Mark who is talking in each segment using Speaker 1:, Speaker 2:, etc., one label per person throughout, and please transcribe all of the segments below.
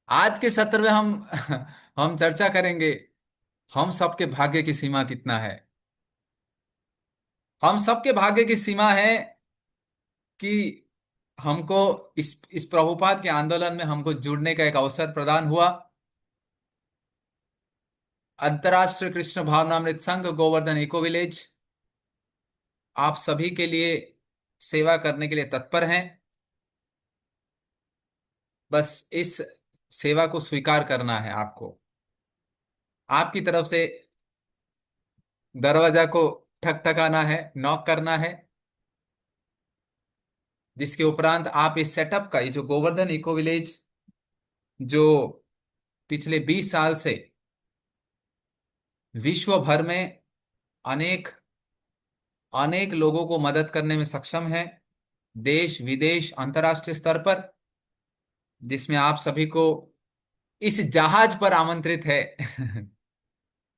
Speaker 1: आज के सत्र में हम हम चर्चा करेंगे, हम सबके भाग्य की सीमा कितना है। हम सबके भाग्य की सीमा है कि हमको इस प्रभुपाद के आंदोलन में हमको जुड़ने का एक अवसर प्रदान हुआ। अंतर्राष्ट्रीय कृष्ण भावनामृत संघ गोवर्धन इको विलेज आप सभी के लिए सेवा करने के लिए तत्पर हैं। बस इस सेवा को स्वीकार करना है आपको। आपकी तरफ से दरवाजा को ठकठकाना है, नॉक करना है, जिसके उपरांत आप इस सेटअप का, ये जो गोवर्धन इको विलेज जो पिछले 20 साल से विश्व भर में अनेक अनेक लोगों को मदद करने में सक्षम है, देश विदेश अंतर्राष्ट्रीय स्तर पर, जिसमें आप सभी को इस जहाज पर आमंत्रित है।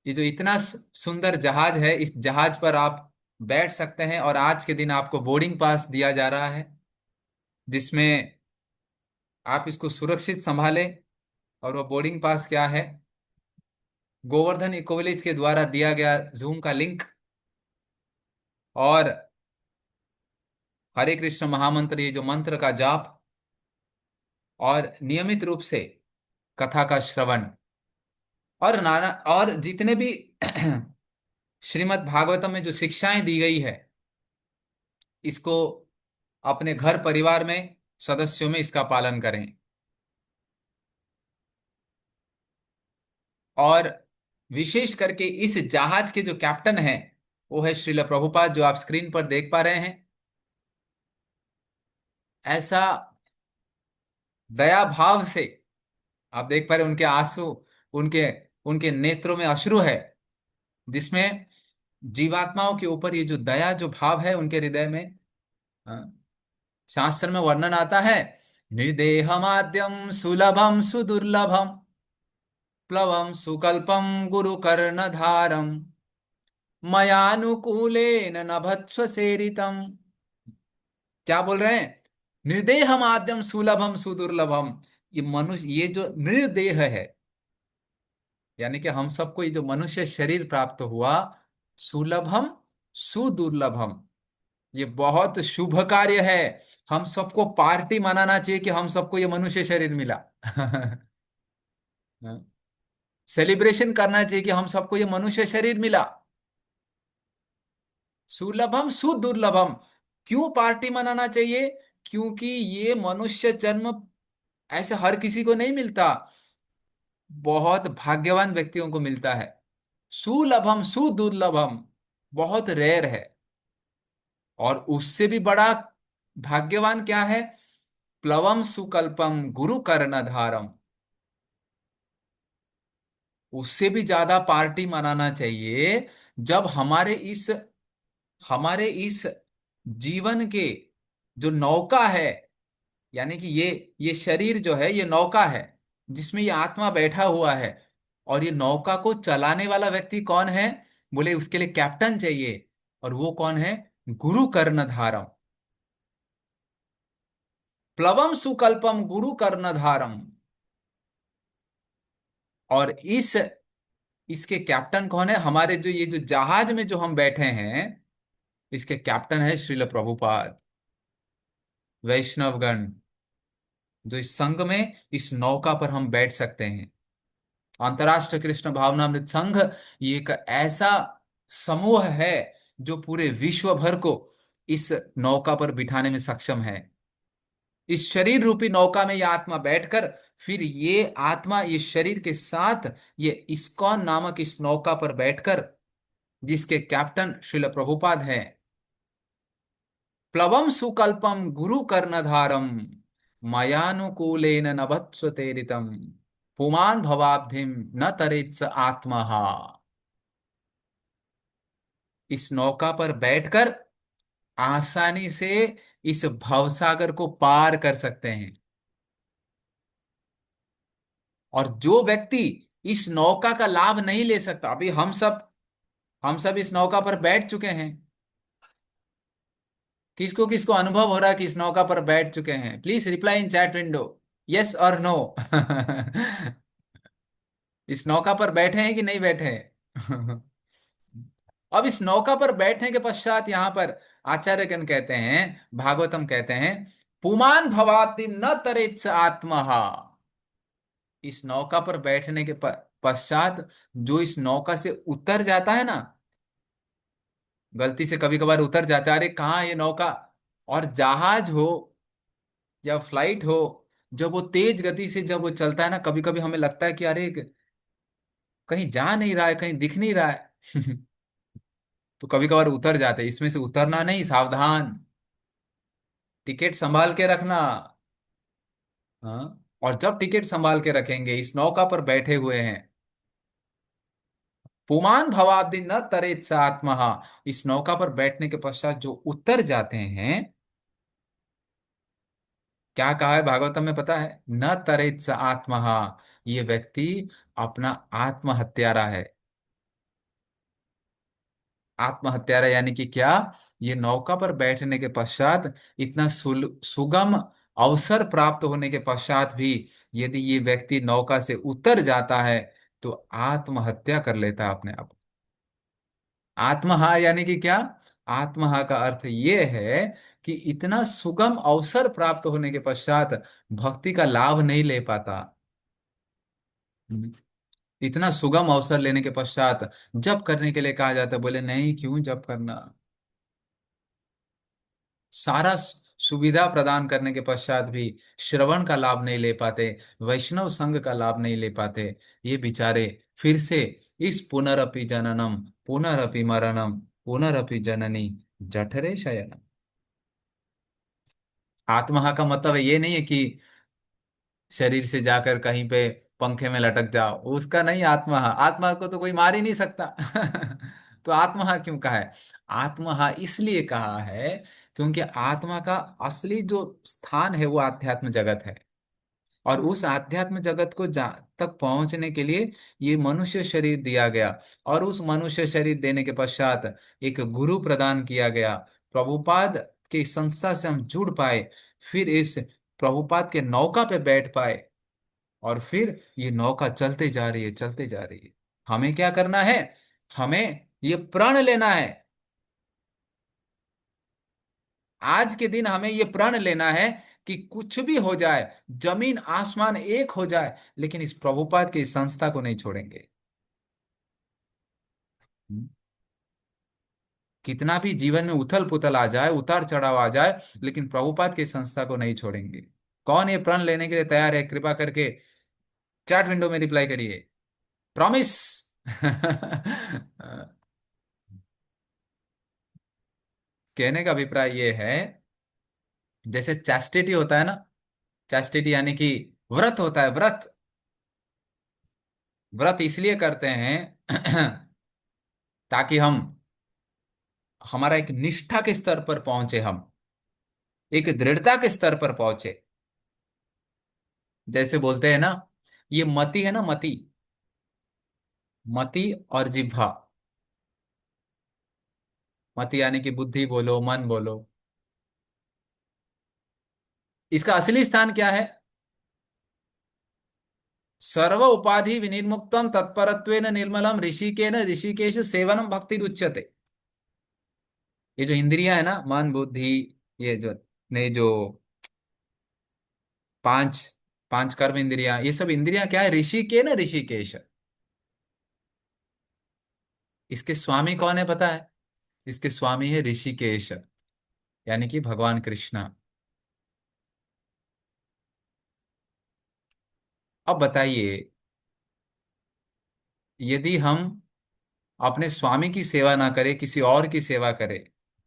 Speaker 1: ये जो इतना सुंदर जहाज है, इस जहाज पर आप बैठ सकते हैं और आज के दिन आपको बोर्डिंग पास दिया जा रहा है, जिसमें आप इसको सुरक्षित संभालें। और वो बोर्डिंग पास क्या है? गोवर्धन इको विलेज के द्वारा दिया गया जूम का लिंक और हरे कृष्ण महामंत्र, ये जो मंत्र का जाप और नियमित रूप से कथा का श्रवण और नाना और जितने भी श्रीमद् भागवतम में जो शिक्षाएं दी गई है, इसको अपने घर परिवार में सदस्यों में इसका पालन करें। और विशेष करके इस जहाज के जो कैप्टन हैं वो है श्रील प्रभुपाद, जो आप स्क्रीन पर देख पा रहे हैं। ऐसा दया भाव से आप देख पा रहे हैं, उनके आंसू, उनके उनके नेत्रों में अश्रु है, जिसमें जीवात्माओं के ऊपर ये जो दया, जो भाव है उनके हृदय में। हाँ, शास्त्र में वर्णन आता है, निर्देहमाद्यम सुलभम सुदुर्लभम प्लवम सुकल्पम गुरु कर्णधारम मयानुकूलेन नभत्स्व सेरितम। क्या बोल रहे हैं? निर्देह माध्यम सुलभम सुदुर्लभम। ये मनुष्य, ये जो निर्देह है, यानी कि हम सबको ये जो मनुष्य शरीर प्राप्त हुआ, सुलभम सुदुर्लभम, ये बहुत शुभ कार्य है। हम सबको पार्टी मनाना चाहिए कि हम सबको ये मनुष्य शरीर मिला। सेलिब्रेशन करना चाहिए कि हम सबको ये मनुष्य शरीर मिला। सुलभम सुदुर्लभम, क्यों पार्टी मनाना चाहिए? क्योंकि ये मनुष्य जन्म ऐसे हर किसी को नहीं मिलता, बहुत भाग्यवान व्यक्तियों को मिलता है। सुलभम सुदुर्लभम, बहुत रेयर है। और उससे भी बड़ा भाग्यवान क्या है? प्लवम सुकल्पम गुरु कर्णधारम, उससे भी ज्यादा पार्टी मनाना चाहिए जब हमारे इस जीवन के जो नौका है, यानी कि ये शरीर जो है ये नौका है, जिसमें ये आत्मा बैठा हुआ है। और ये नौका को चलाने वाला व्यक्ति कौन है? बोले उसके लिए कैप्टन चाहिए। और वो कौन है? गुरु कर्णधारम। प्लवम सुकल्पम गुरु कर्णधारम। और इसके कैप्टन कौन है? हमारे जो ये जो जहाज में जो हम बैठे हैं, इसके कैप्टन है श्रील प्रभुपाद, वैष्णवगण, जो इस संघ में, इस नौका पर हम बैठ सकते हैं। अंतर्राष्ट्रीय कृष्ण भावनामृत संघ ये एक ऐसा समूह है जो पूरे विश्व भर को इस नौका पर बिठाने में सक्षम है। इस शरीर रूपी नौका में यह आत्मा बैठकर, फिर ये आत्मा ये शरीर के साथ ये इस्कॉन नामक इस नौका पर बैठकर, जिसके कैप्टन श्रील प्रभुपाद हैं, प्लवम सुकल्पम गुरु कर्णधारम मयानुकूलेन नभस्वतेरितम पुमान भवाब्धिम न तरेत्स आत्महा। इस नौका पर बैठकर आसानी से इस भवसागर को पार कर सकते हैं। और जो व्यक्ति इस नौका का लाभ नहीं ले सकता, अभी हम सब इस नौका पर बैठ चुके हैं। किसको किसको अनुभव हो रहा है कि इस नौका पर बैठ चुके हैं? Please reply in chat window. Yes और नो। इस नौका पर बैठे हैं कि नहीं बैठे हैं? अब इस नौका पर बैठने के पश्चात यहां पर आचार्यगण कहते हैं, भागवतम कहते हैं, पुमान भवाति न तरेत्स आत्महा। इस नौका पर बैठने के पश्चात जो इस नौका से उतर जाता है ना, गलती से कभी कभार उतर जाता है, अरे कहाँ है ये नौका। और जहाज हो या फ्लाइट हो, जब वो तेज गति से जब वो चलता है ना, कभी कभी हमें लगता है कि अरे कहीं जा नहीं रहा है, कहीं दिख नहीं रहा है। तो कभी कभार उतर जाते हैं, इसमें से उतरना नहीं, सावधान, टिकट संभाल के रखना। हाँ, और जब टिकट संभाल के रखेंगे, इस नौका पर बैठे हुए हैं, पुमान भवाब्दि न तरेत स आत्महा, इस नौका पर बैठने के पश्चात जो उतर जाते हैं, क्या कहा है भागवतम में पता है? न तरेत स आत्महा, ये व्यक्ति अपना आत्महत्यारा है। आत्महत्यारा यानी कि क्या? ये नौका पर बैठने के पश्चात इतना सुगम अवसर प्राप्त होने के पश्चात भी यदि ये व्यक्ति नौका से उतर जाता है तो आत्महत्या कर लेता है अपने आप। आत्महा यानी कि क्या? आत्महा का अर्थ ये है कि इतना सुगम अवसर प्राप्त होने के पश्चात भक्ति का लाभ नहीं ले पाता। इतना सुगम अवसर लेने के पश्चात जप करने के लिए कहा जाता है, बोले नहीं, क्यों जप करना। सारा सुविधा प्रदान करने के पश्चात भी श्रवण का लाभ नहीं ले पाते, वैष्णव संघ का लाभ नहीं ले पाते, ये बेचारे फिर से इस पुनरपि जननम पुनरपि मरणम पुनरपि जननी जठरे शयनम। आत्महा का मतलब ये नहीं है कि शरीर से जाकर कहीं पे पंखे में लटक जाओ, उसका नहीं आत्महा। आत्मा को तो कोई मार ही नहीं सकता। तो आत्महा क्यों कहा है? आत्महा इसलिए कहा है क्योंकि आत्मा का असली जो स्थान है वो आध्यात्म जगत है। और उस आध्यात्म जगत को तक पहुंचने के लिए ये मनुष्य शरीर दिया गया। और उस मनुष्य शरीर देने के पश्चात एक गुरु प्रदान किया गया, प्रभुपाद के इस संस्था से हम जुड़ पाए, फिर इस प्रभुपाद के नौका पे बैठ पाए, और फिर ये नौका चलते जा रही है, चलते जा रही है। हमें क्या करना है? हमें ये प्रण लेना है। आज के दिन हमें ये प्रण लेना है कि कुछ भी हो जाए, जमीन आसमान एक हो जाए, लेकिन इस प्रभुपाद की इस संस्था को नहीं छोड़ेंगे। हम्म। कितना भी जीवन में उथल पुथल आ जाए, उतार चढ़ाव आ जाए, लेकिन प्रभुपाद की संस्था को नहीं छोड़ेंगे। कौन ये प्रण लेने के लिए तैयार है? कृपा करके चैट विंडो में रिप्लाई करिए, प्रॉमिस। कहने का अभिप्राय ये है, जैसे चैस्टिटी होता है ना, चैस्टिटी यानी कि व्रत होता है, व्रत। व्रत इसलिए करते हैं ताकि हम हमारा एक निष्ठा के स्तर पर पहुंचे, हम एक दृढ़ता के स्तर पर पहुंचे। जैसे बोलते हैं ना, ये मति है ना, मति, मति और जिह्वा। मति यानी कि बुद्धि बोलो, मन बोलो। इसका असली स्थान क्या है? सर्व उपाधि विनिर्मुक्तम तत्परत्वेन निर्मलम ऋषिकेन ऋषिकेश सेवनम भक्ति उच्यते। ये जो इंद्रियां है ना, मन बुद्धि, ये जो ने जो पांच पांच कर्म इंद्रियां, ये सब इंद्रियां क्या है? ऋषि के ना, ऋषिकेश। इसके स्वामी कौन है पता है? इसके स्वामी है ऋषिकेश, यानी कि भगवान कृष्ण। अब बताइए, यदि हम अपने स्वामी की सेवा ना करें, किसी और की सेवा करें,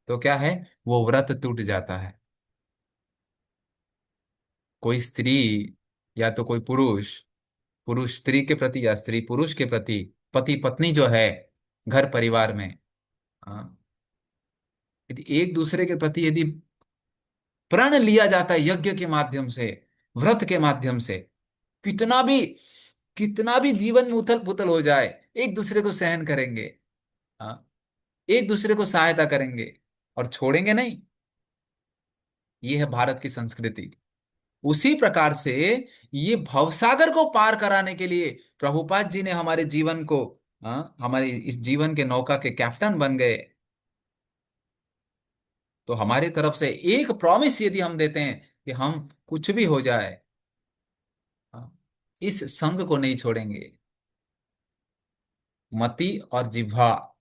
Speaker 1: तो क्या है? वो व्रत टूट जाता है। कोई स्त्री या तो कोई पुरुष, पुरुष स्त्री के प्रति या स्त्री पुरुष के प्रति, पति पत्नी जो है घर परिवार में, हाँ, यदि एक दूसरे के प्रति यदि प्रण लिया जाता है यज्ञ के माध्यम से, व्रत के माध्यम से, कितना भी कितना भी जीवन में उथल पुथल हो जाए, एक दूसरे को सहन करेंगे। हाँ, एक दूसरे को सहायता करेंगे और छोड़ेंगे नहीं। ये है भारत की संस्कृति। उसी प्रकार से ये भवसागर को पार कराने के लिए प्रभुपाद जी ने हमारे जीवन को, हमारे इस जीवन के नौका के कैप्टन बन गए। तो हमारी तरफ से एक प्रॉमिस यदि हम देते हैं कि हम कुछ भी हो जाए, हाँ, इस संघ को नहीं छोड़ेंगे। मति और जिह्वा,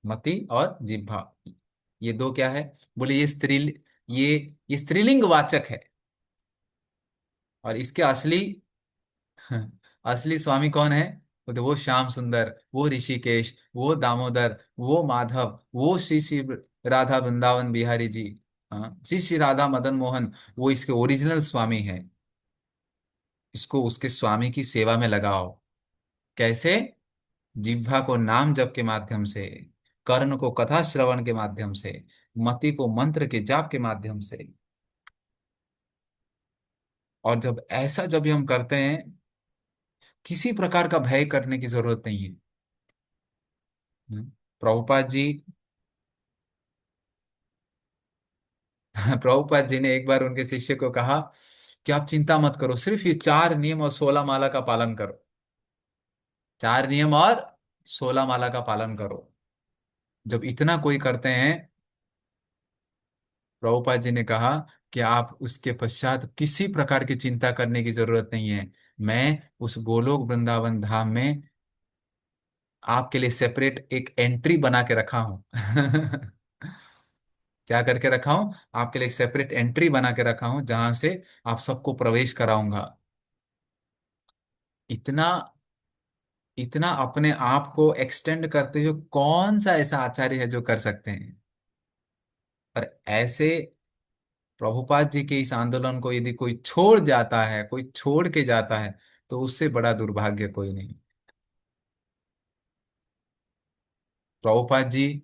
Speaker 1: मति और जिह्वा, ये दो क्या है? बोले ये ये स्त्रीलिंग वाचक है। और इसके असली असली स्वामी कौन है? वो श्याम सुंदर, वो ऋषिकेश, वो दामोदर, वो माधव, वो श्री श्री राधा वृंदावन बिहारी जी, हाँ, श्री श्री राधा मदन मोहन, वो इसके ओरिजिनल स्वामी हैं। इसको उसके स्वामी की सेवा में लगाओ। कैसे? जिह्वा को नाम जप के माध्यम से, कर्ण को कथा श्रवण के माध्यम से, मति को मंत्र के जाप के माध्यम से। और जब ऐसा जब भी हम करते हैं, किसी प्रकार का भय करने की जरूरत नहीं है। प्रभुपाद जी प्रभुपाद जी ने एक बार उनके शिष्य को कहा कि आप चिंता मत करो, सिर्फ ये 4 नियम और 16 माला का पालन करो। 4 नियम और 16 माला का पालन करो। जब इतना कोई करते हैं, प्रभुपाद जी ने कहा कि आप उसके पश्चात किसी प्रकार की चिंता करने की जरूरत नहीं है। मैं उस गोलोक वृंदावन धाम में आपके लिए सेपरेट एक एंट्री बना के रखा हूं। क्या करके रखा हूं? आपके लिए एक सेपरेट एंट्री बना के रखा हूं, जहां से आप सबको प्रवेश कराऊंगा। इतना इतना अपने आप को एक्सटेंड करते हुए कौन सा ऐसा आचार्य है जो कर सकते हैं? पर ऐसे प्रभुपाद जी के इस आंदोलन को यदि कोई छोड़ जाता है, कोई छोड़ के जाता है, तो उससे बड़ा दुर्भाग्य कोई नहीं। प्रभुपाद जी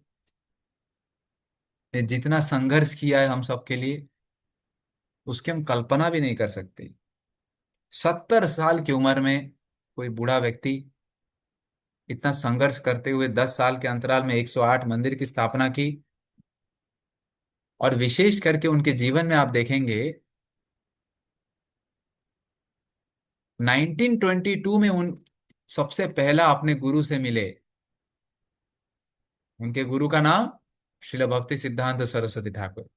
Speaker 1: ने जितना संघर्ष किया है हम सबके लिए, उसकी हम कल्पना भी नहीं कर सकते। 70 साल की उम्र में कोई बूढ़ा व्यक्ति इतना संघर्ष करते हुए 10 साल के अंतराल में 108 मंदिर की स्थापना की। और विशेष करके उनके जीवन में आप देखेंगे, 1922 में उन सबसे पहला अपने गुरु से मिले। उनके गुरु का नाम श्रील भक्ति सिद्धांत सरस्वती ठाकुर।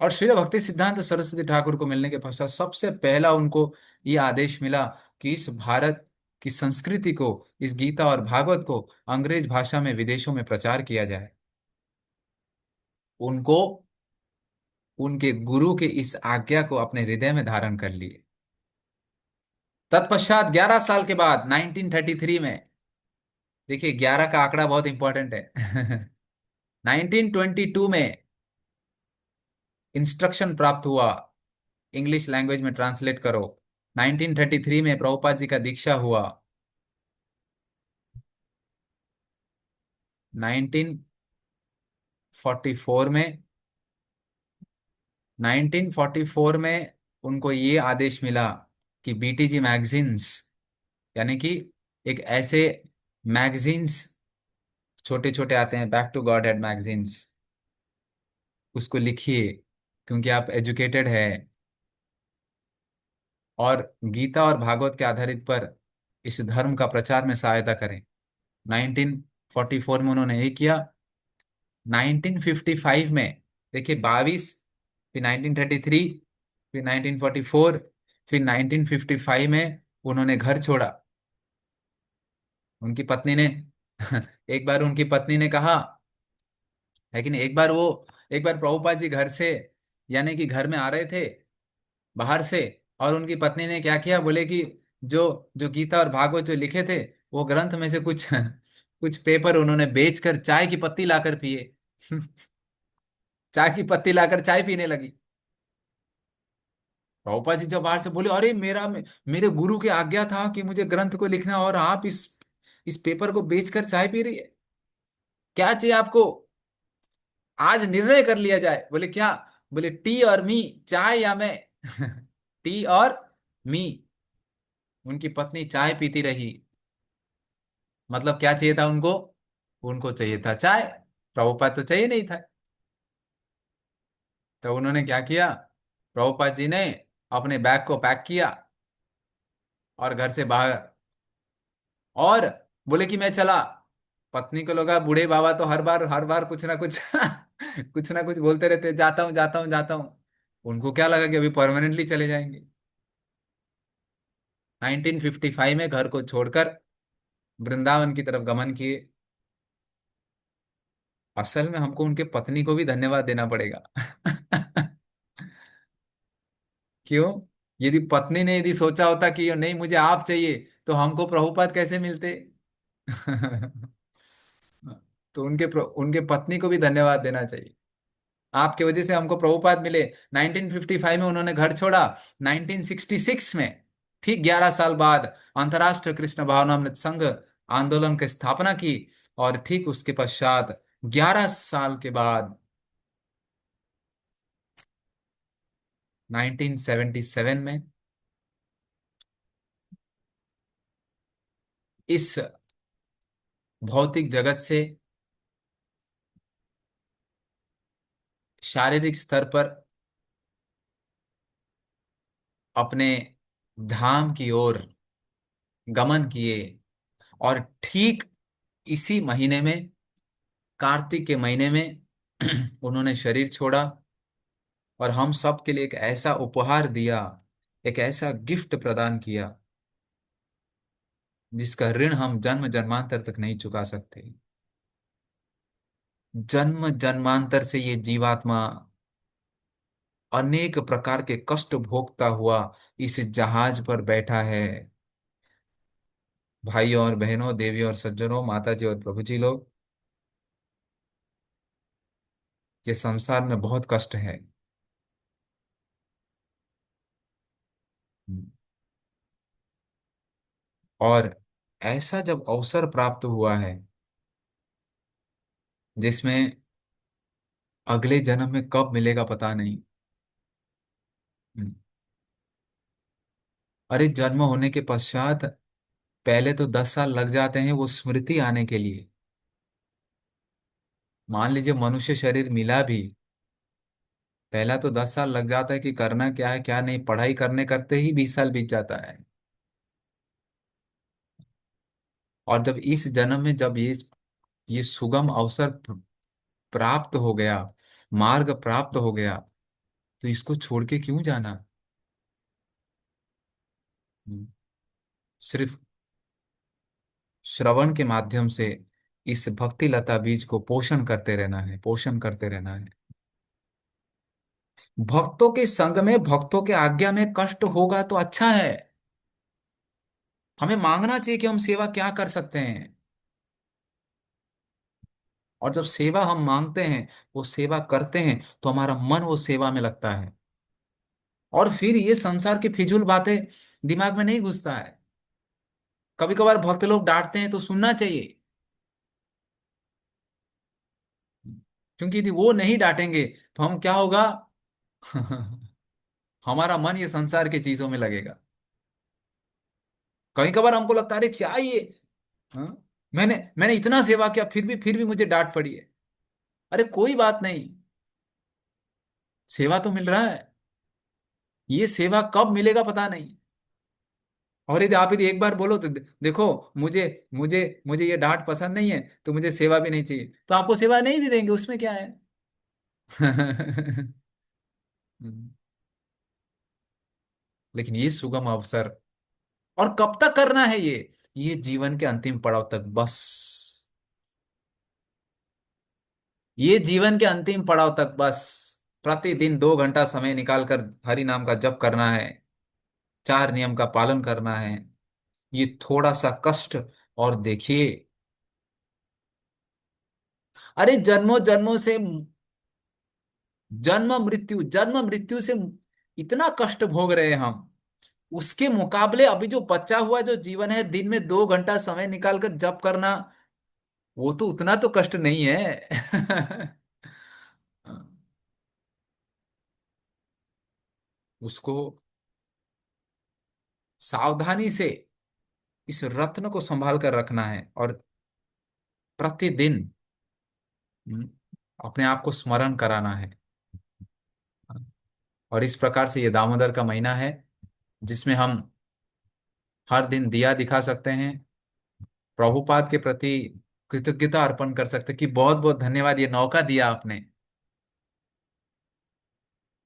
Speaker 1: और श्रील भक्ति सिद्धांत सरस्वती ठाकुर को मिलने के पश्चात सबसे पहला उनको ये आदेश मिला कि इस भारत की संस्कृति को, इस गीता और भागवत को अंग्रेज भाषा में विदेशों में प्रचार किया जाए। उनको उनके गुरु के इस आज्ञा को अपने हृदय में धारण कर लिए। तत्पश्चात 11 साल के बाद 1933 में, देखिए 11 का आंकड़ा बहुत इंपॉर्टेंट है। 1922 में इंस्ट्रक्शन प्राप्त हुआ, इंग्लिश लैंग्वेज में ट्रांसलेट करो। 1933 में प्रभुपाद जी का दीक्षा हुआ। 1944 में 1944 में उनको ये आदेश मिला कि बीटीजी मैगजीन्स, यानी कि एक ऐसे मैगजीन्स छोटे छोटे आते हैं, Back to Godhead magazines, उसको लिखिए, क्योंकि आप एजुकेटेड है। और गीता और भागवत के आधारित पर इस धर्म का प्रचार में सहायता करें। 1944 में उन्होंने ये किया। 1955 में, देखिए 22, फिर 1933, फिर 1944, फिर 1955 में उन्होंने घर छोड़ा। उनकी पत्नी ने एक बार उनकी पत्नी ने कहा, लेकिन एक बार प्रभुपाद जी घर से, यानी कि घर में आ रहे थे बाहर से, और उनकी पत्नी ने क्या किया, बोले कि जो जो गीता और भागवत जो लिखे थे, वो ग्रंथ में से कुछ कुछ पेपर उन्होंने बेचकर चाय की पत्ती लाकर पिए। चाय की पत्ती लाकर चाय पीने लगी। प्रभुपाद जी जब बाहर से बोले, अरे मेरे गुरु की आज्ञा था कि मुझे ग्रंथ को लिखना, और आप इस पेपर को बेचकर चाय पी रही है, क्या चाहिए आपको? आज निर्णय कर लिया जाए। बोले क्या? बोले टी और मी, चाय या मैं। टी और मी। उनकी पत्नी चाय पीती रही। मतलब क्या चाहिए था उनको? उनको चाहिए था चाय। प्रभुपाद तो चाहिए नहीं था। तो उन्होंने क्या किया, प्रभुपाद जी ने अपने बैग को पैक किया और घर से बाहर, और बोले कि मैं चला। पत्नी को लगा बूढ़े बाबा तो हर बार कुछ ना कुछ कुछ ना कुछ बोलते रहते, जाता हूँ जाता हूँ जाता हूँ। उनको क्या लगा कि अभी परमानेंटली चले जाएंगे। 1955 में घर को छोड़कर वृंदावन की तरफ गमन किए। असल में हमको उनके पत्नी को भी धन्यवाद देना पड़ेगा। क्यों? यदि पत्नी ने यदि सोचा होता कि नहीं मुझे आप चाहिए, तो हमको प्रभुपाद कैसे मिलते? तो उनके पत्नी को भी धन्यवाद देना चाहिए। आपके वजह से हमको प्रभुपाद मिले। 1955 में उन्होंने घर छोड़ा। 1966 में, ठीक 11 साल बाद, अंतर्राष्ट्रीय कृष्ण भावनामृत संघ आंदोलन की स्थापना की। और ठीक उसके पश्चात 11 साल के बाद 1977 में इस भौतिक जगत से शारीरिक स्तर पर अपने धाम की ओर गमन किए। और ठीक इसी महीने में, कार्तिक के महीने में, उन्होंने शरीर छोड़ा और हम सब के लिए एक ऐसा उपहार दिया, एक ऐसा गिफ्ट प्रदान किया जिसका ऋण हम जन्म जन्मांतर तक नहीं चुका सकते। जन्म जन्मांतर से ये जीवात्मा अनेक प्रकार के कष्ट भोगता हुआ इस जहाज पर बैठा है। भाइयों और बहनों, देवियों और सज्जनों, माता जी और प्रभु जी लोग, ये संसार में बहुत कष्ट है। और ऐसा जब अवसर प्राप्त हुआ है जिसमें अगले जन्म में कब मिलेगा पता नहीं। हम्म। अरे जन्म होने के पश्चात पहले तो 10 साल लग जाते हैं वो स्मृति आने के लिए। मान लीजिए मनुष्य शरीर मिला भी, पहला तो 10 साल लग जाता है कि करना क्या है क्या नहीं, पढ़ाई करने करते ही 20 साल बीत जाता है। और जब इस जन्म में जब ये सुगम अवसर प्राप्त हो गया, मार्ग प्राप्त हो गया, तो इसको छोड़ के क्यों जाना? हम्म। सिर्फ श्रवण के माध्यम से इस भक्ति लता बीज को पोषण करते रहना है, पोषण करते रहना है। भक्तों के संग में, भक्तों के आज्ञा में कष्ट होगा तो अच्छा है। हमें मांगना चाहिए कि हम सेवा क्या कर सकते हैं। और जब सेवा हम मांगते हैं, वो सेवा करते हैं, तो हमारा मन वो सेवा में लगता है। और फिर ये संसार की फिजूल बातें दिमाग में नहीं घुसता है। कभी कभार भक्त लोग डांटते हैं तो सुनना चाहिए, क्योंकि यदि वो नहीं डांटेंगे तो हम क्या होगा? हमारा मन ये संसार की चीजों में लगेगा। कभी कभार हमको लगता है अरे क्या ये, हाँ? मैंने इतना सेवा किया फिर भी मुझे डांट पड़ी है। अरे कोई बात नहीं, सेवा तो मिल रहा है। ये सेवा कब मिलेगा पता नहीं। और यदि आप यदि एक बार बोलो तो देखो, मुझे मुझे मुझे ये डांट पसंद नहीं है तो मुझे सेवा भी नहीं चाहिए, तो आपको सेवा नहीं भी देंगे, उसमें क्या है? लेकिन ये सुगम अवसर, और कब तक करना है ये जीवन के अंतिम पड़ाव तक बस। ये जीवन के अंतिम पड़ाव तक बस। प्रतिदिन 2 घंटा समय निकालकर हरि नाम का जप करना है, 4 नियम का पालन करना है। ये थोड़ा सा कष्ट, और देखिए, अरे जन्मों जन्मों से, जन्म मृत्यु से इतना कष्ट भोग रहे हैं हम। उसके मुकाबले अभी जो बचा हुआ जो जीवन है, दिन में 2 घंटा समय निकालकर जप करना, वो तो उतना तो कष्ट नहीं है। उसको सावधानी से इस रत्न को संभाल कर रखना है, और प्रतिदिन हम्म, अपने आप को स्मरण कराना है। और इस प्रकार से ये दामोदर का महीना है जिसमें हम हर दिन दिया दिखा सकते हैं, प्रभुपाद के प्रति कृतज्ञता अर्पण कर सकते हैं कि बहुत बहुत धन्यवाद, ये नौका दिया आपने,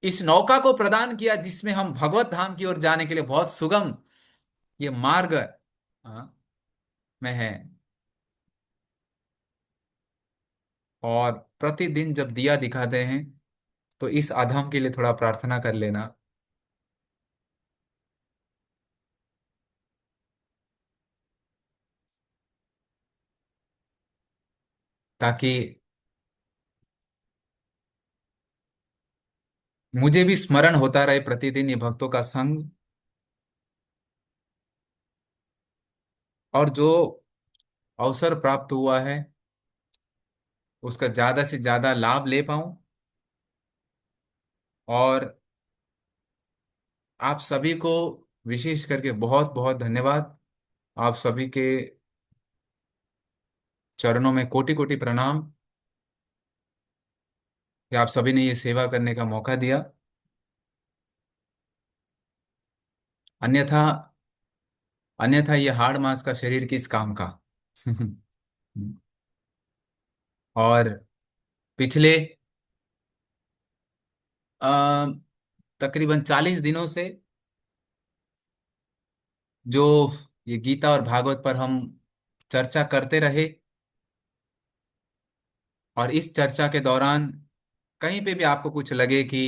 Speaker 1: इस नौका को प्रदान किया जिसमें हम भगवत धाम की ओर जाने के लिए बहुत सुगम ये मार्ग में है। और प्रतिदिन जब दिया दिखाते हैं तो इस अधम के लिए थोड़ा प्रार्थना कर लेना, ताकि मुझे भी स्मरण होता रहे प्रतिदिन ये भक्तों का संग, और जो अवसर प्राप्त हुआ है उसका ज्यादा से ज्यादा लाभ ले पाऊं। और आप सभी को विशेष करके बहुत बहुत धन्यवाद, आप सभी के चरणों में कोटि कोटि प्रणाम कि आप सभी ने ये सेवा करने का मौका दिया। अन्यथा अन्यथा ये हाड़ मास का शरीर किस काम का। और पिछले अ, तकरीबन 40 दिनों से जो ये गीता और भागवत पर हम चर्चा करते रहे, और इस चर्चा के दौरान कहीं पे भी आपको कुछ लगे कि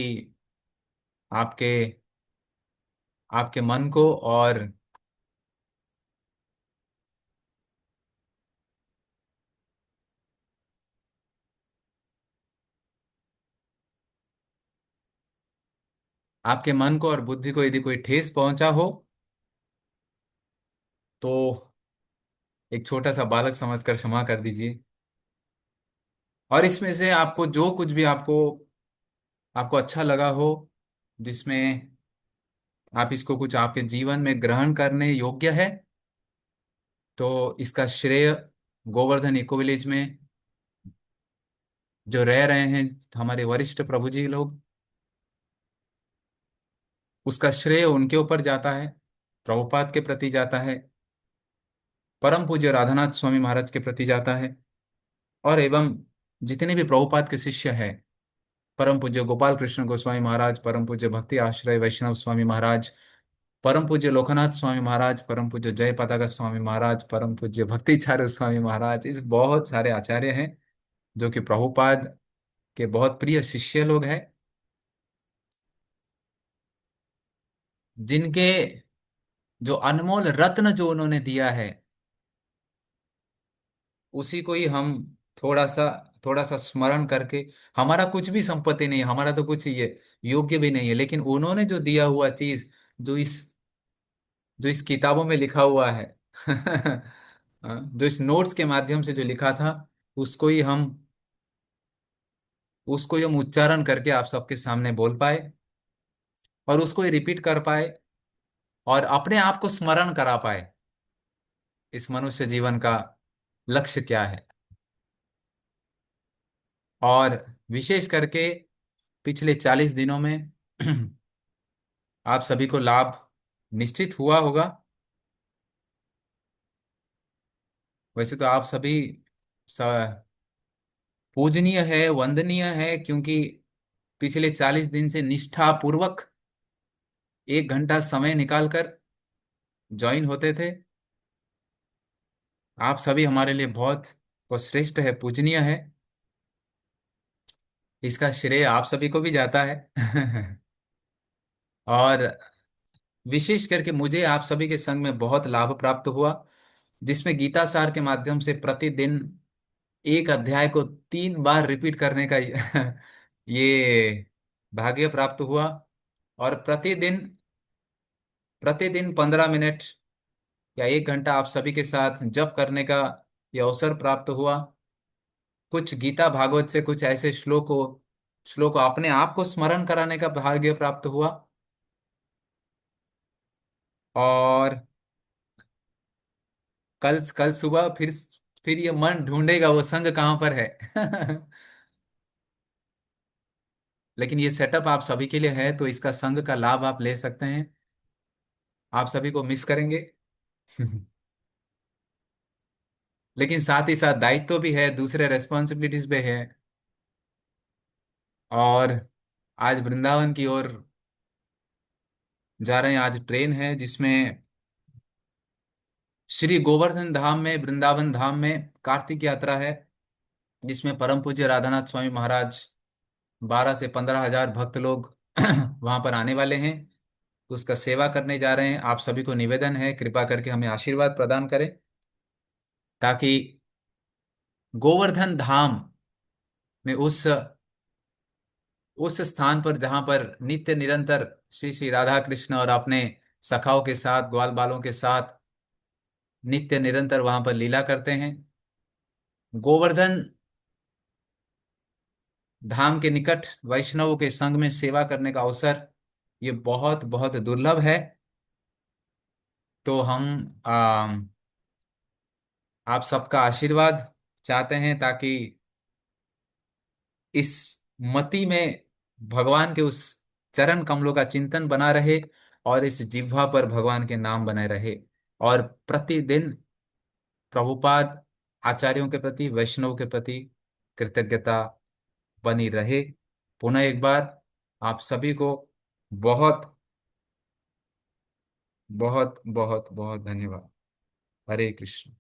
Speaker 1: आपके आपके मन को और आपके मन को और बुद्धि को यदि कोई ठेस पहुंचा हो, तो एक छोटा सा बालक समझकर क्षमा कर दीजिए। और इसमें से आपको जो कुछ भी आपको आपको अच्छा लगा हो, जिसमें आप इसको कुछ आपके जीवन में ग्रहण करने योग्य है, तो इसका श्रेय गोवर्धन इको विलेज में जो रह रहे हैं हमारे वरिष्ठ प्रभु जी लोग, उसका श्रेय उनके ऊपर जाता है, प्रभुपाद के प्रति जाता है, परम पूज्य राधानाथ स्वामी महाराज के प्रति जाता है, और एवं जितने भी प्रभुपाद के शिष्य हैं, परम पूज्य गोपाल कृष्ण गोस्वामी महाराज, परम पूज्य भक्ति आश्रय वैष्णव स्वामी महाराज, परम पूज्य लोकनाथ स्वामी महाराज, परम पूज्य जय पताका स्वामी महाराज, परम पूज्य भक्ति चारू स्वामी महाराज, इस बहुत सारे आचार्य हैं जो कि प्रभुपाद के बहुत प्रिय शिष्य लोग हैं, जिनके जो अनमोल रत्न जो उन्होंने दिया है, उसी को ही हम थोड़ा सा थोड़ा सा स्मरण करके, हमारा कुछ भी संपत्ति नहीं है, हमारा तो कुछ ये योग्य भी नहीं है, लेकिन उन्होंने जो दिया हुआ चीज, जो इस जो इस किताबों में लिखा हुआ है, जो इस नोट्स के माध्यम से जो लिखा था, उसको ही हम उसको ही हम उच्चारण करके आप सबके सामने बोल पाए, और उसको ही रिपीट कर पाए, और अपने आप को स्मरण करा पाए इस मनुष्य जीवन का लक्ष्य क्या है। और विशेष करके पिछले 40 दिनों में आप सभी को लाभ निश्चित हुआ होगा। वैसे तो आप सभी स- पूजनीय है, वंदनीय है, क्योंकि पिछले 40 दिन से निष्ठा पूर्वक 1 घंटा समय निकालकर ज्वाइन होते थे। आप सभी हमारे लिए बहुत श्रेष्ठ है, पूजनीय है, इसका श्रेय आप सभी को भी जाता है। और विशेष करके मुझे आप सभी के संग में बहुत लाभ प्राप्त हुआ, जिसमें गीता सार के माध्यम से प्रतिदिन एक अध्याय को 3 बार रिपीट करने का ये भाग्य प्राप्त हुआ। और प्रतिदिन प्रतिदिन 15 मिनट या 1 घंटा आप सभी के साथ जप करने का ये अवसर प्राप्त हुआ। कुछ गीता भागवत से कुछ ऐसे श्लोक अपने आप को स्मरण कराने का भाग्य प्राप्त हुआ। और कल कल सुबह फिर ये मन ढूंढेगा वो संग कहाँ पर है। लेकिन ये सेटअप आप सभी के लिए है, तो इसका संघ का लाभ आप ले सकते हैं। आप सभी को मिस करेंगे। लेकिन साथ ही साथ दायित्व भी है, दूसरे रेस्पॉन्सिबिलिटीज भी है। और आज वृंदावन की ओर जा रहे हैं। आज ट्रेन है जिसमें श्री गोवर्धन धाम में, वृंदावन धाम में कार्तिक यात्रा है, जिसमें परम पूज्य राधानाथ स्वामी महाराज 12 से 15 हजार भक्त लोग वहां पर आने वाले हैं। तो उसका सेवा करने जा रहे हैं। आप सभी को निवेदन है, कृपा करके हमें आशीर्वाद प्रदान करें, ताकि गोवर्धन धाम में उस स्थान पर जहां पर नित्य निरंतर श्री श्री राधा कृष्ण और अपने सखाओं के साथ, ग्वाल बालों के साथ नित्य निरंतर वहां पर लीला करते हैं, गोवर्धन धाम के निकट वैष्णवों के संग में सेवा करने का अवसर ये बहुत बहुत दुर्लभ है। तो हम आप सबका आशीर्वाद चाहते हैं, ताकि इस मति में भगवान के उस चरण कमलों का चिंतन बना रहे, और इस जिह्वा पर भगवान के नाम बने रहे, और प्रतिदिन प्रभुपाद आचार्यों के प्रति, वैष्णव के प्रति कृतज्ञता बनी रहे। पुनः एक बार आप सभी को बहुत बहुत बहुत बहुत धन्यवाद। हरे कृष्ण।